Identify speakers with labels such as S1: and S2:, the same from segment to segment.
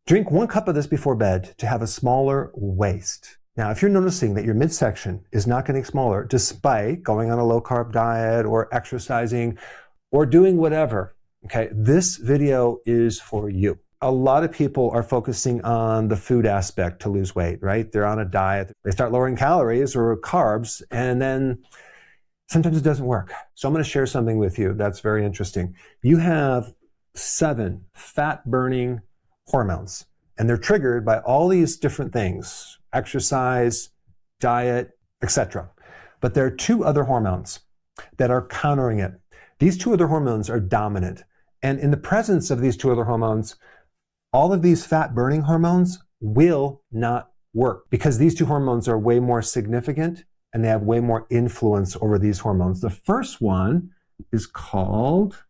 S1: Drink 1 cup of this before bed to have a smaller waist. Now, if you're noticing that your midsection is not getting smaller despite going on a low-carb diet or exercising or doing whatever, okay, this video is for you. A lot of people are focusing on the food aspect to lose weight, right? They're on a diet, they start lowering calories or carbs, and then sometimes it doesn't work. So I'm going to share something with you that's very interesting. You have 7 fat-burning hormones, and they're triggered by all these different things: exercise, diet, etc. But there are 2 other hormones that are countering it. These 2 other hormones are dominant. And in the presence of these 2 other hormones, all of these fat-burning hormones will not work because these 2 hormones are way more significant and they have way more influence over these hormones. The first one is called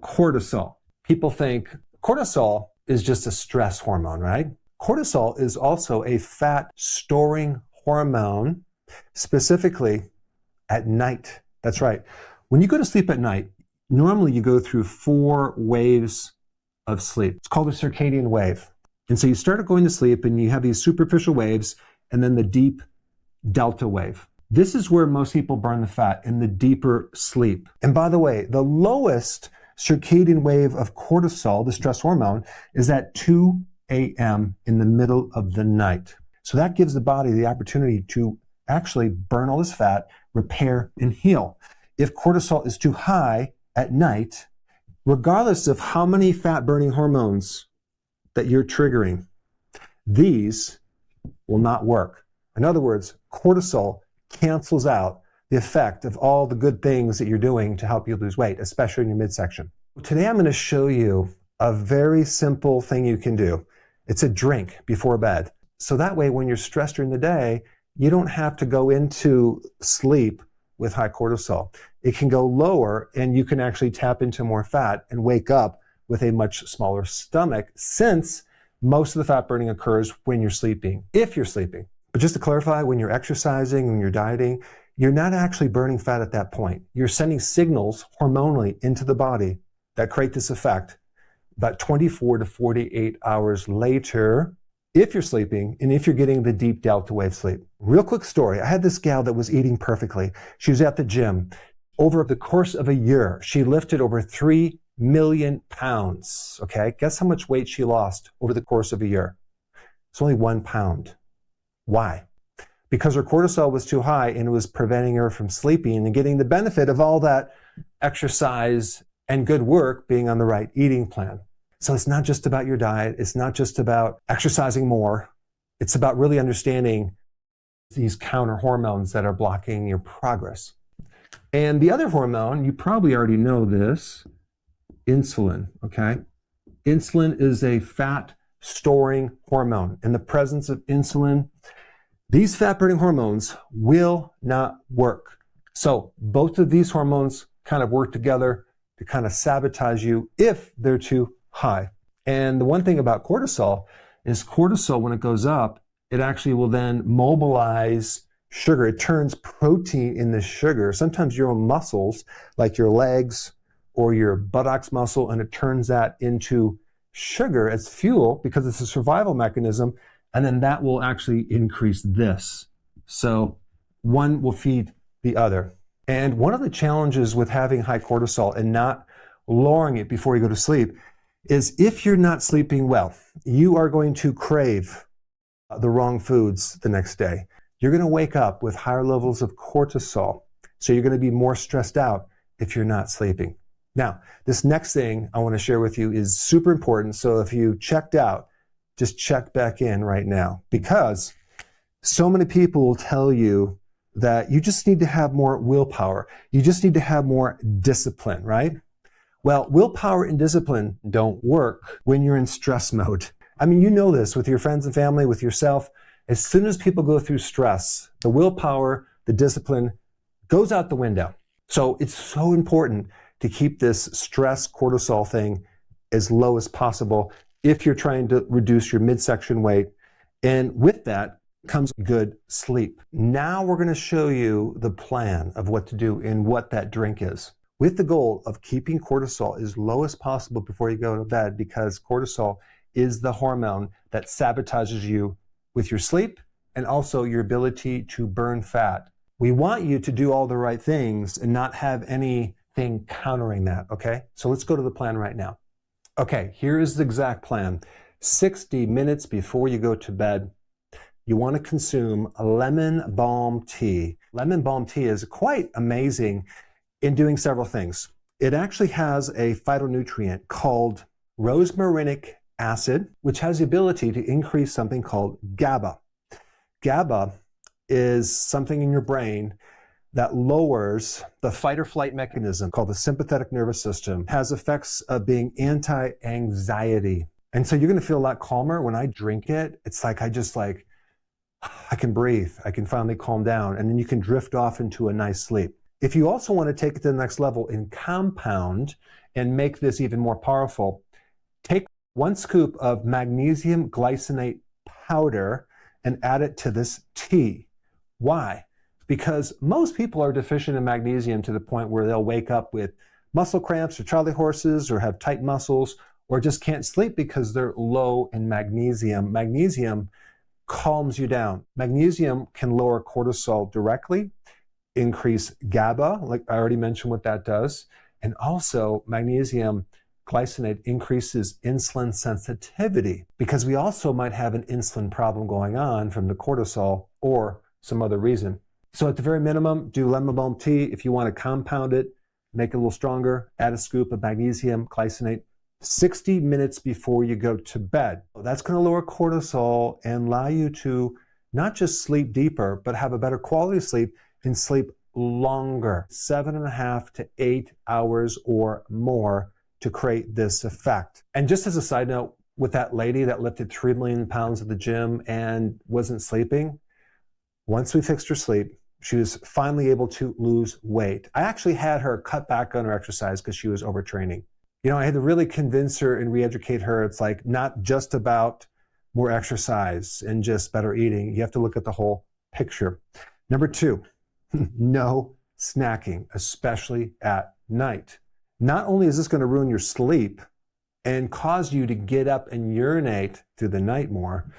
S1: cortisol. People think cortisol is just a stress hormone, right? Cortisol is also a fat-storing hormone, specifically at night. That's right. When you go to sleep at night, normally you go through 4 waves of sleep. It's called a circadian wave. And so you start going to sleep and you have these superficial waves and then the deep delta wave. This is where most people burn the fat, in the deeper sleep. And by the way, the lowest circadian wave of cortisol, the stress hormone, is at 2 a.m. in the middle of the night. So that gives the body the opportunity to actually burn all this fat, repair, and heal. If cortisol is too high at night, regardless of how many fat-burning hormones that you're triggering, these will not work. In other words, cortisol cancels out the effect of all the good things that you're doing to help you lose weight, especially in your midsection. Today I'm going to show you a very simple thing you can do. It's a drink before bed. So that way, when you're stressed during the day, you don't have to go into sleep with high cortisol. It can go lower and you can actually tap into more fat and wake up with a much smaller stomach, since most of the fat burning occurs when you're sleeping, if you're sleeping. But just to clarify, when you're exercising, when you're dieting, you're not actually burning fat at that point. You're sending signals hormonally into the body that create this effect about 24 to 48 hours later, if you're sleeping and if you're getting the deep delta wave sleep. Real quick story. I had this gal that was eating perfectly. She was at the gym. Over the course of a year, she lifted over 3 million pounds. Okay, guess how much weight she lost over the course of a year? It's only 1 pound. Why? Because her cortisol was too high and it was preventing her from sleeping and getting the benefit of all that exercise and good work being on the right eating plan. So it's not just about your diet. It's not just about exercising more. It's about really understanding these counter hormones that are blocking your progress. And the other hormone, you probably already know this, insulin, okay? Insulin is a fat-storing hormone. In the presence of insulin, these fat-burning hormones will not work. So both of these hormones kind of work together to kind of sabotage you if they're too high. And the one thing about cortisol is cortisol, when it goes up, it actually will then mobilize sugar. It turns protein into sugar, sometimes your own muscles, like your legs or your buttocks muscle, and it turns that into sugar as fuel because it's a survival mechanism, and then that will actually increase this. So one will feed the other. And one of the challenges with having high cortisol and not lowering it before you go to sleep is if you're not sleeping well, you are going to crave the wrong foods the next day. You're going to wake up with higher levels of cortisol. So you're going to be more stressed out if you're not sleeping. Now, this next thing I want to share with you is super important. So if you checked out, just check back in right now, because so many people will tell you that you just need to have more willpower. You just need to have more discipline, right? Well, willpower and discipline don't work when you're in stress mode. I mean, you know this with your friends and family, with yourself. As soon as people go through stress, the willpower, the discipline goes out the window. So it's so important to keep this stress cortisol thing as low as possible if you're trying to reduce your midsection weight. And with that comes good sleep. Now we're going to show you the plan of what to do and what that drink is, with the goal of keeping cortisol as low as possible before you go to bed, because cortisol is the hormone that sabotages you with your sleep and also your ability to burn fat. We want you to do all the right things and not have anything countering that, okay? So let's go to the plan right now. Okay, here is the exact plan. 60 minutes before you go to bed, you want to consume a lemon balm tea. Lemon balm tea is quite amazing in doing several things. It actually has a phytonutrient called rosmarinic acid, which has the ability to increase something called GABA. GABA is something in your brain that lowers the fight or flight mechanism called the sympathetic nervous system, has effects of being anti-anxiety. And so you're going to feel a lot calmer when I drink it. It's like I can breathe. I can finally calm down. And then you can drift off into a nice sleep. If you also want to take it to the next level and compound and make this even more powerful, take 1 scoop of magnesium glycinate powder and add it to this tea. Why? Because most people are deficient in magnesium to the point where they'll wake up with muscle cramps or charley horses or have tight muscles or just can't sleep because they're low in magnesium. Magnesium calms you down. Magnesium can lower cortisol directly, increase GABA, like I already mentioned what that does, and also magnesium glycinate increases insulin sensitivity because we also might have an insulin problem going on from the cortisol or some other reason. So at the very minimum, do lemon balm tea. If you want to compound it, make it a little stronger, add a scoop of magnesium glycinate 60 minutes before you go to bed. That's going to lower cortisol and allow you to not just sleep deeper, but have a better quality of sleep and sleep longer, 7.5 to 8 hours or more to create this effect. And just as a side note, with that lady that lifted 3 million pounds at the gym and wasn't sleeping, once we fixed her sleep, she was finally able to lose weight. I actually had her cut back on her exercise because she was overtraining. You know, I had to really convince her and re-educate her. It's like not just about more exercise and just better eating. You have to look at the whole picture. Number 2, no snacking, especially at night. Not only is this going to ruin your sleep and cause you to get up and urinate through the night more,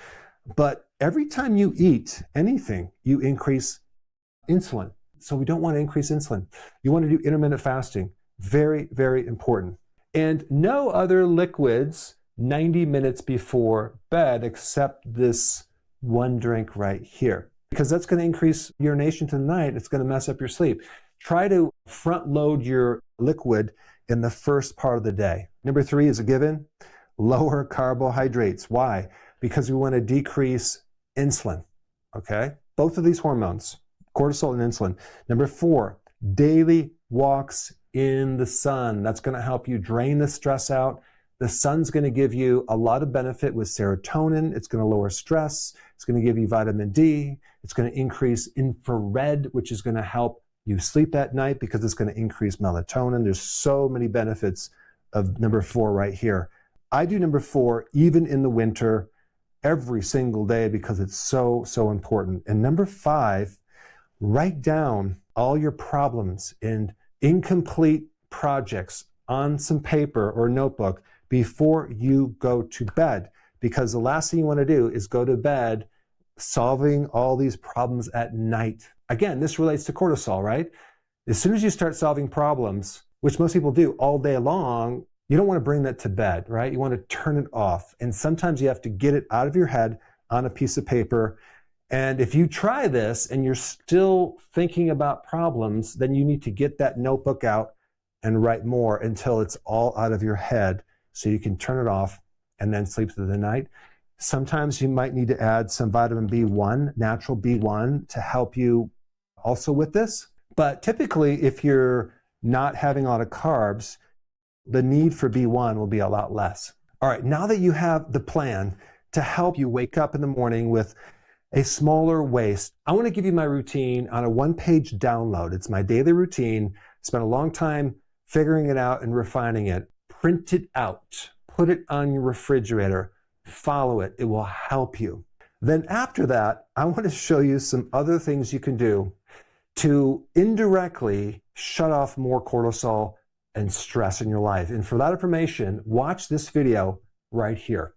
S1: but every time you eat anything, you increase insulin. So we don't want to increase insulin. You want to do intermittent fasting. Very, very important. And no other liquids 90 minutes before bed except this 1 drink right here, because that's going to increase urination to the night. It's going to mess up your sleep. Try to front load your liquid in the first part of the day. Number 3 is a given, lower carbohydrates. Why? Because we want to decrease insulin, okay? Both of these hormones, cortisol and insulin. Number 4, daily walks in the sun. That's going to help you drain the stress out. The sun's going to give you a lot of benefit with serotonin. It's going to lower stress. It's going to give you vitamin D. It's going to increase infrared, which is going to help you sleep at night because it's going to increase melatonin. There's so many benefits of number 4 right here. I do number 4 even in the winter every single day because it's so, so important. And number 5, write down all your problems and incomplete projects on some paper or notebook before you go to bed, because the last thing you want to do is go to bed solving all these problems at night. Again, this relates to cortisol, right? As soon as you start solving problems, which most people do all day long, you don't want to bring that to bed, right? You want to turn it off. And sometimes you have to get it out of your head on a piece of paper. And if you try this and you're still thinking about problems, then you need to get that notebook out and write more until it's all out of your head so you can turn it off and then sleep through the night. Sometimes you might need to add some vitamin B1, natural B1, to help you also with this. But typically, if you're not having a lot of carbs, the need for B1 will be a lot less. All right, now that you have the plan to help you wake up in the morning with a smaller waist, I want to give you my routine on a 1-page download. It's my daily routine. I spent a long time figuring it out and refining it. Print it out. Put it on your refrigerator. Follow it. It will help you. Then after that, I want to show you some other things you can do to indirectly shut off more cortisol and stress in your life. And for that information, watch this video right here.